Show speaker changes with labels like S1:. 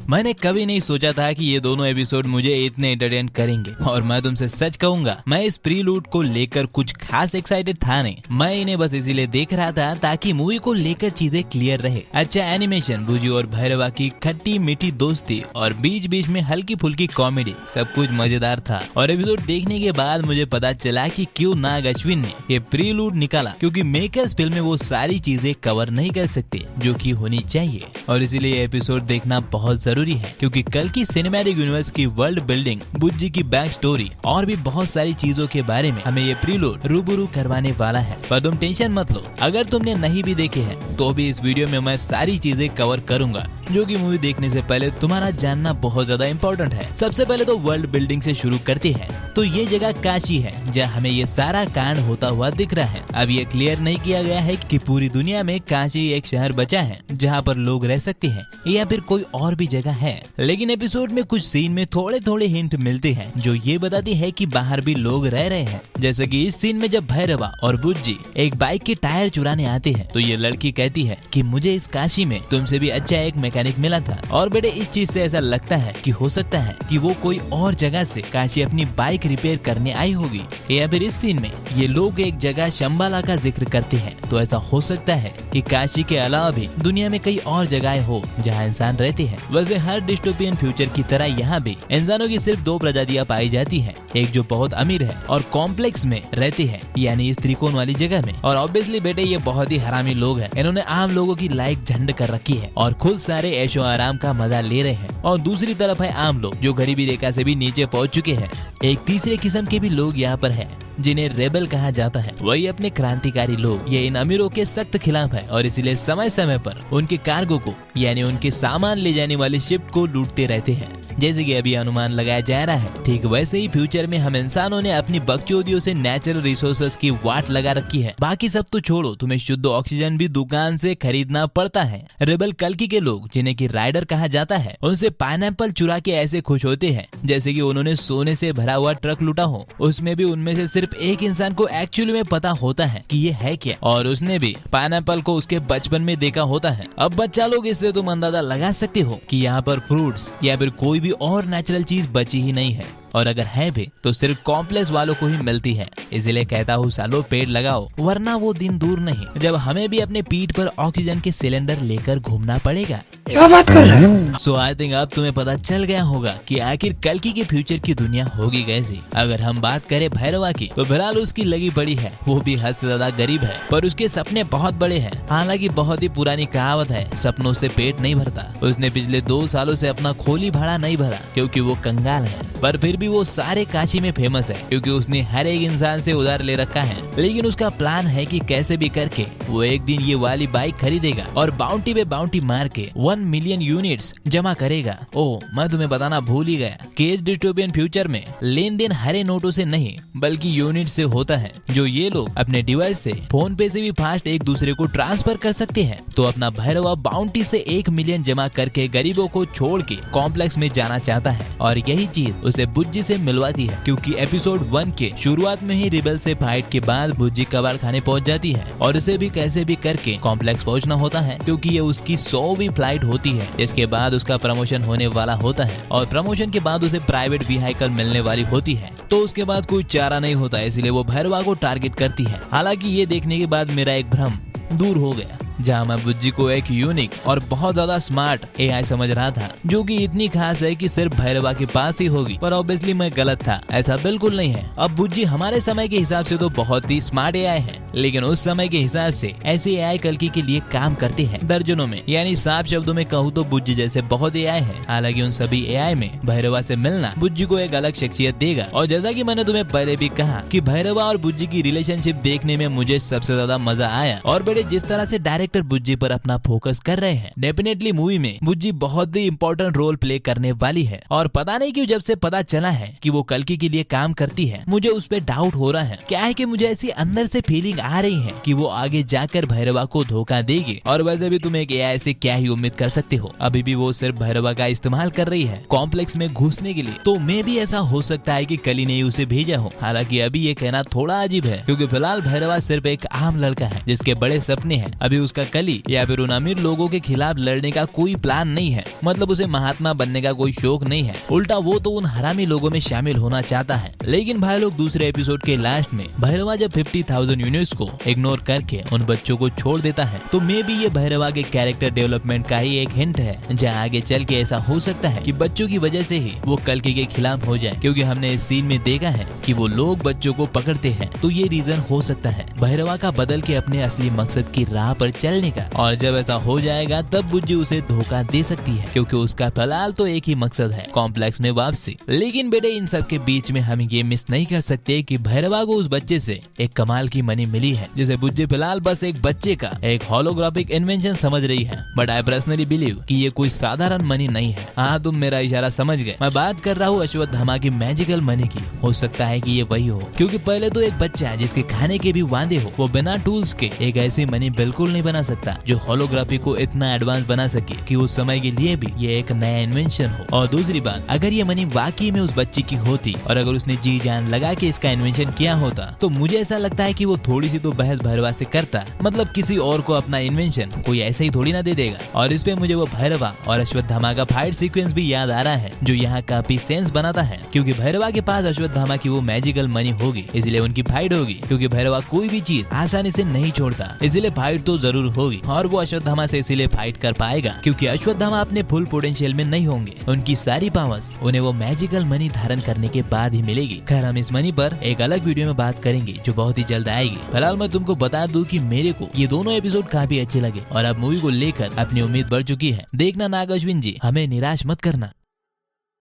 S1: मैंने कभी नहीं सोचा था कि ये दोनों एपिसोड मुझे इतने एंटरटेन करेंगे और मैं तुमसे सच कहूंगा, मैं इस प्रीलूड को लेकर कुछ खास एक्साइटेड था नहीं। मैं इन्हें बस इसीलिए देख रहा था ताकि मूवी को लेकर चीजें क्लियर रहे। अच्छा एनिमेशन, बुज्जी और भैरवा की खट्टी मीठी दोस्ती और बीच बीच में हल्की फुल्की कॉमेडी, सब कुछ मजेदार था। और एपिसोड देखने के बाद मुझे पता चला कि क्यों नाग अश्विन ने ये प्रीलूड निकाला, क्योंकि मेकर्स फिल्म में वो सारी चीजें कवर नहीं कर सकते जो कि होनी चाहिए। और इसीलिए एपिसोड देखना बहुत जरूरी है, क्योंकि कल की सिनेमैटिक यूनिवर्स की वर्ल्ड बिल्डिंग, बुज्जी की बैक स्टोरी और भी बहुत सारी चीजों के बारे में हमें ये प्रीलूड रूबरू करवाने वाला है। पर तुम टेंशन मत लो, अगर तुमने नहीं भी देखे हैं तो भी इस वीडियो में मैं सारी चीजें कवर करूंगा जो कि मूवी देखने से पहले तुम्हारा जानना बहुत ज्यादा इम्पोर्टेंट है। सबसे पहले तो वर्ल्ड बिल्डिंग से शुरू करते हैं। तो ये जगह काशी है जहाँ हमें ये सारा कांड होता हुआ दिख रहा है। अब ये क्लियर नहीं किया गया है कि पूरी दुनिया में काशी एक शहर बचा है जहाँ पर लोग रह सकते हैं या फिर कोई और भी जगह है, लेकिन एपिसोड में कुछ सीन में थोड़े थोड़े हिंट मिलते हैं जो ये बताती है कि बाहर भी लोग रह रहे हैं। जैसे कि इस सीन में जब भैरवा और बुज्जी एक बाइक के टायर चुराने आते हैं तो ये लड़की कहती है कि मुझे इस काशी में तुमसे भी अच्छा एक मैकेनिक मिला था। और बेटे इस चीज से ऐसा लगता है कि हो सकता है कि वो कोई और जगह से काशी अपनी बाइक रिपेयर करने आई होगी। या फिर इस सीन में ये लोग एक जगह शंबाला का जिक्र करते हैं, तो ऐसा हो सकता है कि काशी के अलावा भी दुनिया में कई और जगह हो जहाँ इंसान रहते हैं। वैसे हर डिस्टोपियन फ्यूचर की तरह यहाँ भी इंसानों की सिर्फ दो प्रजातियाँ पाई जाती हैं, एक जो बहुत अमीर है और कॉम्प्लेक्स में रहते हैं, यानी इस त्रिकोण वाली जगह में, और ऑब्वियसली बेटे ये बहुत ही हरामी लोग हैं। इन्होंने आम लोगों की लाइफ झंड कर रखी है और खुद सारे ऐशो आराम का मजा ले रहे हैं। और दूसरी तरफ है आम लोग जो गरीबी रेखा से भी नीचे पहुँच चुके हैं। एक तीसरे किस्म के भी लोग यहाँ पर है जिन्हें रेबल कहा जाता है। वही अपने क्रांतिकारी लोग। ये इन अमीरों के सख्त खिलाफ है और इसीलिए समय समय पर उनके कार्गो को यानी उनके सामान ले जाने वाले शिप को लूटते रहते हैं। जैसे कि अभी अनुमान लगाया जा रहा है, ठीक वैसे ही फ्यूचर में हम इंसानों ने अपनी बकचोदियों से नेचुरल रिसोर्सेज की वाट लगा रखी है। बाकी सब तो छोड़ो, तुम्हें शुद्ध ऑक्सीजन भी दुकान से खरीदना पड़ता है। रेबल कल्कि के लोग जिन्हें की राइडर कहा जाता है, उनसे पाइनएप्पल चुरा के ऐसे खुश होते हैं जैसे कि उन्होंने सोने से भरा हुआ ट्रक लूटा हो। उसमें भी उनमें से सिर्फ एक इंसान को एक्चुअली में पता होता है कि ये है क्या, और उसने भी पाइनएप्पल को उसके बचपन में देखा होता है। अब बच्चा लोग, इससे तुम अंदाजा लगा सकते हो कि यहाँ पर फ्रूट्स या फिर कोई भी और नेचुरल चीज बची ही नहीं है, और अगर है भी तो सिर्फ कॉम्प्लेक्स वालों को ही मिलती है। इसलिए कहता हूँ सालों पेड़ लगाओ, वरना वो दिन दूर नहीं जब हमें भी अपने पीठ पर ऑक्सीजन के सिलेंडर लेकर घूमना पड़ेगा।
S2: क्या बात कर रहे हैं?
S1: सो आई थिंक अब तुम्हें पता चल गया होगा कि आखिर कल्कि के फ्यूचर की दुनिया होगी कैसी। अगर हम बात करें भैरवा की, तो फिलहाल उसकी लगी बड़ी है, वो भी हद से ज्यादा गरीब है, पर उसके सपने बहुत बड़े हैं। हालांकि बहुत ही पुरानी कहावत है, सपनों से पेट नहीं भरता। उसने पिछले 2 सालों से अपना खोली भाड़ा नहीं भरा क्योंकि वो कंगाल है, पर फिर भी वो सारे काशी में फेमस है क्योंकि उसने हर एक इंसान से उधार ले रखा है। लेकिन उसका प्लान है कि कैसे भी करके वो एक दिन ये वाली बाइक खरीदेगा और बाउंटी पे बाउंटी मार के 1 मिलियन यूनिट्स जमा करेगा। ओह, मैं तुम्हें बताना भूल ही गया कि इस डिस्टोपियन फ्यूचर में लेन देन हरे नोटों से नहीं बल्कि यूनिट से होता है, जो ये लोग अपने डिवाइस से, फोन पे से भी फास्ट एक दूसरे को ट्रांसफर कर सकते हैं। तो अपना भैरवा बाउंटी से 1 मिलियन जमा करके गरीबों को छोड़ के कॉम्प्लेक्स में जाना चाहता है, और यही चीज उसे बुज्जी से मिलवाती है, क्योंकि एपिसोड 1 के शुरुआत में ही रिबल से फाइट के बाद बुज्जी कबाड़ खाने पहुंच जाती है और उसे भी कैसे भी करके कॉम्प्लेक्स पहुंचना होता है, क्योंकि ये उसकी 100वीं फ्लाइट होती है। इसके बाद उसका प्रमोशन होने वाला होता है और प्रमोशन के बाद उसे प्राइवेट व्हीकल मिलने वाली होती है। तो उसके बाद कोई चारा नहीं होता, इसलिए वो भैरवा को टारगेट करती है। हालांकि ये देखने के बाद मेरा एक भ्रम दूर हो गया, जहाँ मैं बुज्जी को एक यूनिक और बहुत ज्यादा स्मार्ट एआई समझ रहा था, जो कि इतनी खास है कि सिर्फ भैरवा के पास ही होगी। पर ऑब्वियसली मैं गलत था, ऐसा बिल्कुल नहीं है। अब बुज्जी हमारे समय के हिसाब से तो बहुत ही स्मार्ट एआई है, लेकिन उस समय के हिसाब से ऐसे एआई कल्कि के लिए काम करते हैं दर्जनों में। यानी साफ शब्दों में कहूँ तो बुज्जी जैसे बहुत एआई है। हालांकि उन सभी एआई में भैरवा से मिलना बुज्जी को एक अलग शख्सियत देगा। और जैसा कि मैंने तुम्हें पहले भी कहा कि भैरवा और बुज्जी की रिलेशनशिप देखने में मुझे सबसे ज्यादा मजा आया। और बेटे जिस तरह से डायरेक्टर बुज्जी पर अपना फोकस कर रहे हैं, डेफिनेटली मूवी में बुज्जी बहुत ही इंपॉर्टेंट रोल प्ले करने वाली है। और पता नहीं क्यों जब से पता चला है कि वो कल्कि के लिए काम करती है, मुझे उस पर डाउट हो रहा है। क्या है कि मुझे ऐसी अंदर से फीलिंग आ रही है कि वो आगे जाकर भैरवा को धोखा देगी। और वैसे भी तुम एक एआई से क्या ही उम्मीद कर सकते हो, अभी भी वो सिर्फ भैरवा का इस्तेमाल कर रही है कॉम्प्लेक्स में घुसने के लिए। तो मे भी ऐसा हो सकता है कि कली ने ही उसे भेजा हो। हालांकि अभी ये कहना थोड़ा अजीब है, क्योंकि फिलहाल भैरवा सिर्फ एक आम लड़का है जिसके बड़े सपने हैं। अभी उसका कली या फिर उन अमीर लोगों के खिलाफ लड़ने का कोई प्लान नहीं है। मतलब उसे महात्मा बनने का कोई शौक नहीं है, उल्टा वो तो उन हरामी लोगों में शामिल होना चाहता है। लेकिन भाई लोग दूसरे एपिसोड के लास्ट में भैरवा जब 50,000 यूनिट्स को इग्नोर करके उन बच्चों को छोड़ देता है, तो मे बी ये भैरवा के कैरेक्टर डेवलपमेंट का ही एक हिंट है, जहाँ आगे चल के ऐसा हो सकता है कि बच्चों की वजह से ही वो कल्कि के खिलाफ हो जाए, क्योंकि हमने इस सीन में देखा है कि वो लोग बच्चों को पकड़ते हैं। तो ये रीजन हो सकता है भैरवा का बदल के अपने असली मकसद की राह पर चलने का। और जब ऐसा हो जाएगा तब बुज्जी उसे धोखा दे सकती है, क्योंकि उसका फिलहाल तो एक ही मकसद है, कॉम्प्लेक्स में वापसी। लेकिन बेटे इन सब के बीच में हम ये मिस नहीं कर सकते कि भैरवा को उस बच्चे से एक कमाल की मनी मिली है, जिसे बुज्जी फिलहाल बस एक बच्चे का एक होलोग्राफिक इन्वेंशन समझ रही है। बट आई पर्सनली बिलीव कि ये कोई साधारण मनी नहीं है। हाँ, तुम मेरा इशारा समझ गए, मैं बात कर रहा हूँ अश्वत्थामा की मैजिकल मनी की। हो सकता है कि ये वही हो, क्योंकि पहले तो एक बच्चा है जिसके खाने के भी वादे हो, वो बिना टूल्स के एक ऐसी मनी बिल्कुल नहीं बना सकता जो होलोग्राफी को इतना एडवांस बना सके कि उस समय के लिए भी ये एक नया इन्वेंशन हो। और दूसरी बात, अगर ये मनी वाकई में उस बच्ची की होती और अगर उसने जी जान लगा के इसका इन्वेंशन किया होता, तो मुझे ऐसा लगता है कि वो थोड़ी सी तो बहस भैरवा से करता। मतलब किसी और को अपना इन्वेंशन कोई ऐसे ही थोड़ी ना दे देगा। और इस पे मुझे वो भैरवा और अश्वत्थामा का फाइट सीक्वेंस भी याद आ रहा है, जो यहाँ काफी सेंस बनाता है, क्योंकि भैरवा के पास अश्वत्थामा की वो मैजिकल मनी होगी, इसलिए उनकी फाइट होगी। क्योंकि भैरवा कोई भी चीज आसानी से नहीं छोड़ता, इसलिए फाइट तो जरूर होगी। और वो अश्वत्थामा से इसीलिए फाइट कर पाएगा क्योंकि अश्वत्थामा अपने फुल पोटेंशियल में नहीं होंगे। उनकी सारी पावर्स उन्हें वो मैजिकल मनी धारण करने के बाद ही मिलेगी। खैर, हम इस मनी पर एक अलग वीडियो में बात करेंगे जो बहुत ही जल्द आएगी। फिलहाल मैं तुमको बता दूं कि मेरे को ये दोनों एपिसोड काफी अच्छे लगे और अब मूवी को लेकर अपनी उम्मीद बढ़ चुकी है। देखना नाग अश्विन जी, हमें निराश मत करना।